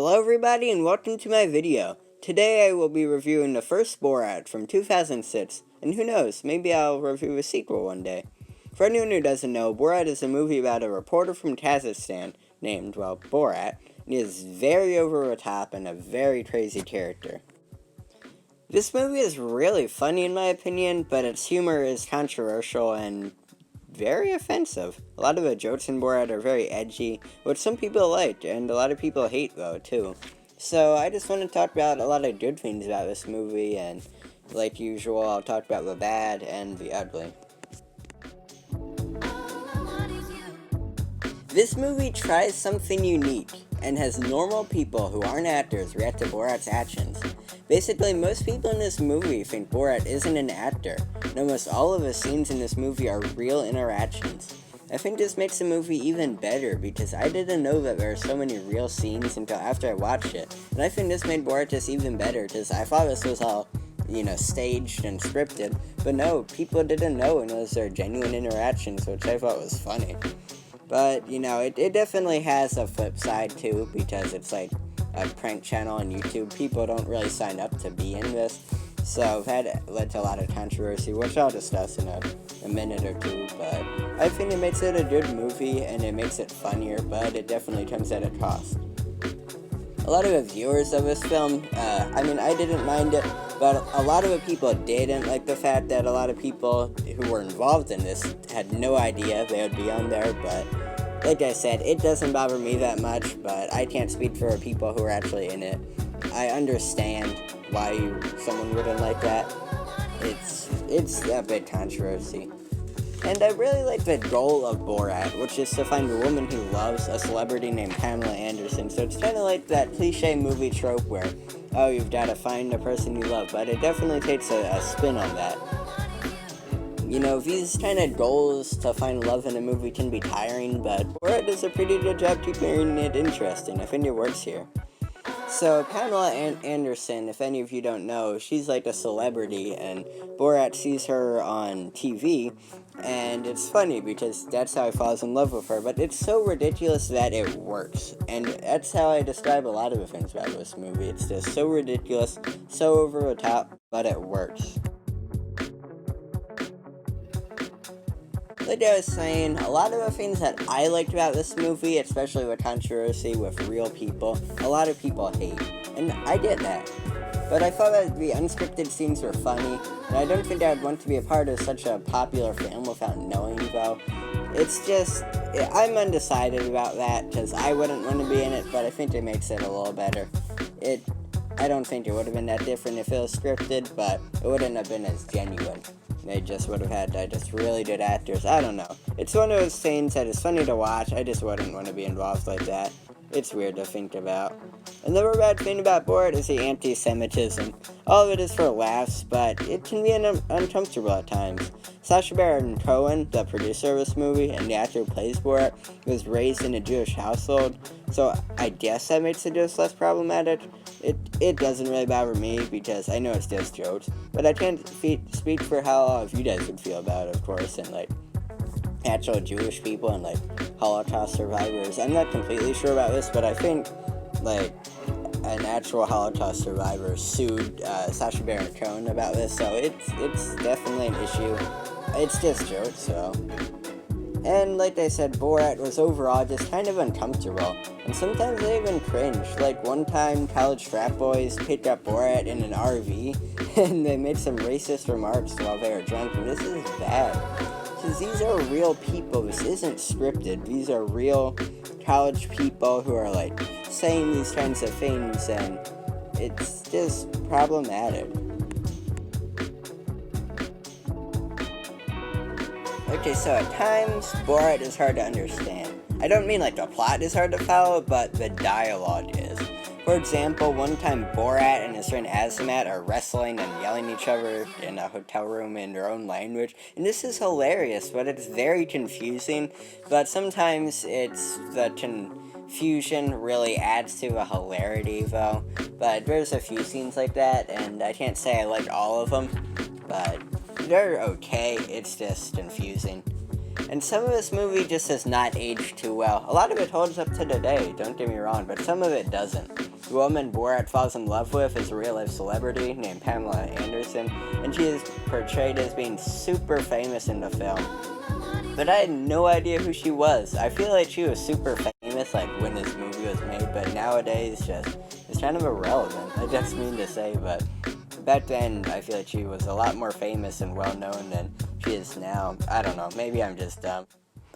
Hello everybody and welcome to my video. Today I will be reviewing the first Borat from 2006, and who knows, maybe I'll review a sequel one day. For anyone who doesn't know, Borat is a movie about a reporter from Kazakhstan named, Borat, and he is very over the top and a very crazy character. This movie is really funny in my opinion, but its humor is controversial and very offensive. A lot of the jokes in Borat are very edgy, which some people like, and a lot of people hate though, too. So I just want to talk about a lot of good things about this movie, and like usual, I'll talk about the bad and the ugly. This movie tries something unique, and has normal people who aren't actors react to Borat's actions. Basically, most people in this movie think Borat isn't an actor, and almost all of the scenes in this movie are real interactions. I think this makes the movie even better, because I didn't know that there are so many real scenes until after I watched it, and I think this made Borat just even better, because I thought this was all, staged and scripted, but no, people didn't know, and it was their genuine interactions, which I thought was funny. But, it definitely has a flip side, too, because it's like a prank channel on YouTube. People don't really sign up to be in this, so that led to a lot of controversy, which I'll discuss in a minute or two. But I think it makes it a good movie, and it makes it funnier, but it definitely comes at a cost. A lot of the viewers of this film, I didn't mind it, but a lot of the people didn't like the fact that a lot of people who were involved in this had no idea they would be on there, but like I said, it doesn't bother me that much, but I can't speak for people who are actually in it. I understand why someone wouldn't like that. It's a big controversy. And I really like the goal of Borat, which is to find a woman who loves a celebrity named Pamela Anderson. So it's kind of like that cliche movie trope where, you've got to find a person you love, but it definitely takes a spin on that. These kind of goals to find love in a movie can be tiring, but Borat does a pretty good job keeping it interesting. I think it works here. So, Pamela Anderson, if any of you don't know, she's like a celebrity, and Borat sees her on TV, and it's funny because that's how he falls in love with her, but it's so ridiculous that it works, and that's how I describe a lot of the things about this movie. It's just so ridiculous, so over the top, but it works. Like I was saying, a lot of the things that I liked about this movie, especially with controversy with real people, a lot of people hate, and I get that. But I thought that the unscripted scenes were funny, and I don't think I would want to be a part of such a popular film without knowing, though. It's just, I'm undecided about that, because I wouldn't want to be in it, but I think it makes it a little better. I don't think it would have been that different if it was scripted, but it wouldn't have been as genuine. They just would have had just really good actors. I don't know. It's one of those things that is funny to watch. I just wouldn't want to be involved like that. It's weird to think about. Another bad thing about Borat is the anti-Semitism. All of it is for laughs, but it can be uncomfortable at times. Sacha Baron Cohen, the producer of this movie, and the actor who plays Borat, was raised in a Jewish household, so I guess that makes it just less problematic. It doesn't really bother me, because I know it's just jokes, but I can't speak for how all of you guys would feel about it, of course, and actual Jewish people and Holocaust survivors. I'm not completely sure about this, but I think an actual Holocaust survivor sued Sacha Baron Cohen about this, so it's definitely an issue. It's just jokes, so. And like I said, Borat was overall just kind of uncomfortable, and sometimes I even cringe. Like one time, college frat boys picked up Borat in an RV, and they made some racist remarks while they were drunk, and this is bad. Because these are real people, this isn't scripted, these are real college people who are saying these kinds of things, and it's just problematic. Okay, so at times, Borat is hard to understand. I don't mean the plot is hard to follow, but the dialogue is. For example, one time Borat and his friend Azamat are wrestling and yelling at each other in a hotel room in their own language, and this is hilarious, but it's very confusing, but sometimes the confusion really adds to the hilarity, though, but there's a few scenes like that, and I can't say I like all of them, but they're okay, it's just confusing. And some of this movie just has not aged too well. A lot of it holds up to today, don't get me wrong, but some of it doesn't. The woman Borat falls in love with is a real-life celebrity named Pamela Anderson, and she is portrayed as being super famous in the film. But I had no idea who she was. I feel like she was super famous like when this movie was made, but nowadays it's kind of irrelevant. I just mean to say, but back then I feel like she was a lot more famous and well-known than she is now. I don't know, maybe I'm just dumb.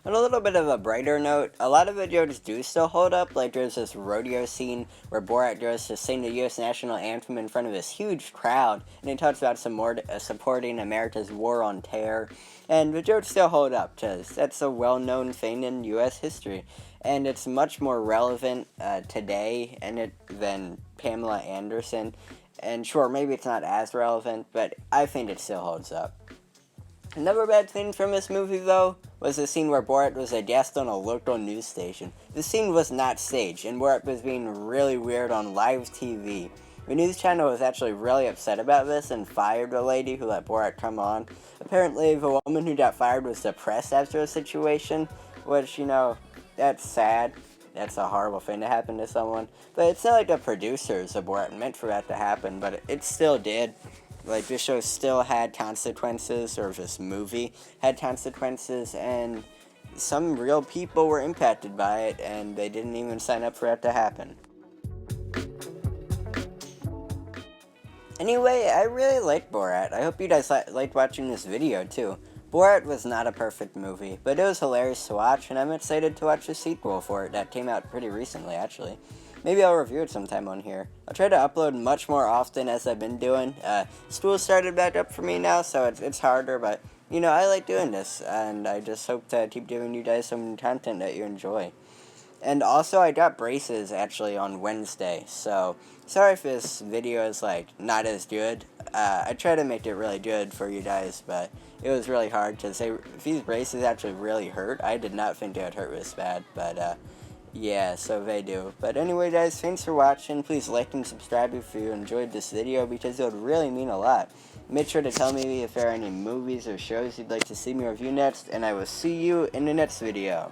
On a little bit of a brighter note, a lot of the jokes do still hold up. Like there's this rodeo scene where Borat goes to sing the U.S. national anthem in front of this huge crowd, and he talks about supporting America's war on terror. And the jokes still hold up, because that's a well-known thing in U.S. history. And it's much more relevant today than Pamela Anderson. And sure, maybe it's not as relevant, but I think it still holds up. Another bad thing from this movie, though, was the scene where Borat was a guest on a local news station. The scene was not staged, and Borat was being really weird on live TV. The news channel was actually really upset about this and fired the lady who let Borat come on. Apparently, the woman who got fired was depressed after the situation, which, that's sad. That's a horrible thing to happen to someone. But it's not like the producers of Borat meant for that to happen, but it still did. Like, this show still had consequences, or this movie had consequences, and some real people were impacted by it, and they didn't even sign up for that to happen. Anyway, I really liked Borat. I hope you guys liked watching this video, too. Borat was not a perfect movie, but it was hilarious to watch, and I'm excited to watch the sequel for it that came out pretty recently, actually. Maybe I'll review it sometime on here. I'll try to upload much more often as I've been doing. School started back up for me now, so it's harder, but, I like doing this, and I just hope to keep giving you guys some content that you enjoy. And also, I got braces, actually, on Wednesday, so sorry if this video is, not as good. I try to make it really good for you guys, but it was really hard, because these braces actually really hurt. I did not think they would hurt this bad, but, yeah, so they do. But anyway, guys, thanks for watching. Please like and subscribe if you enjoyed this video, because it would really mean a lot. Make sure to tell me if there are any movies or shows you'd like to see me review next, and I will see you in the next video.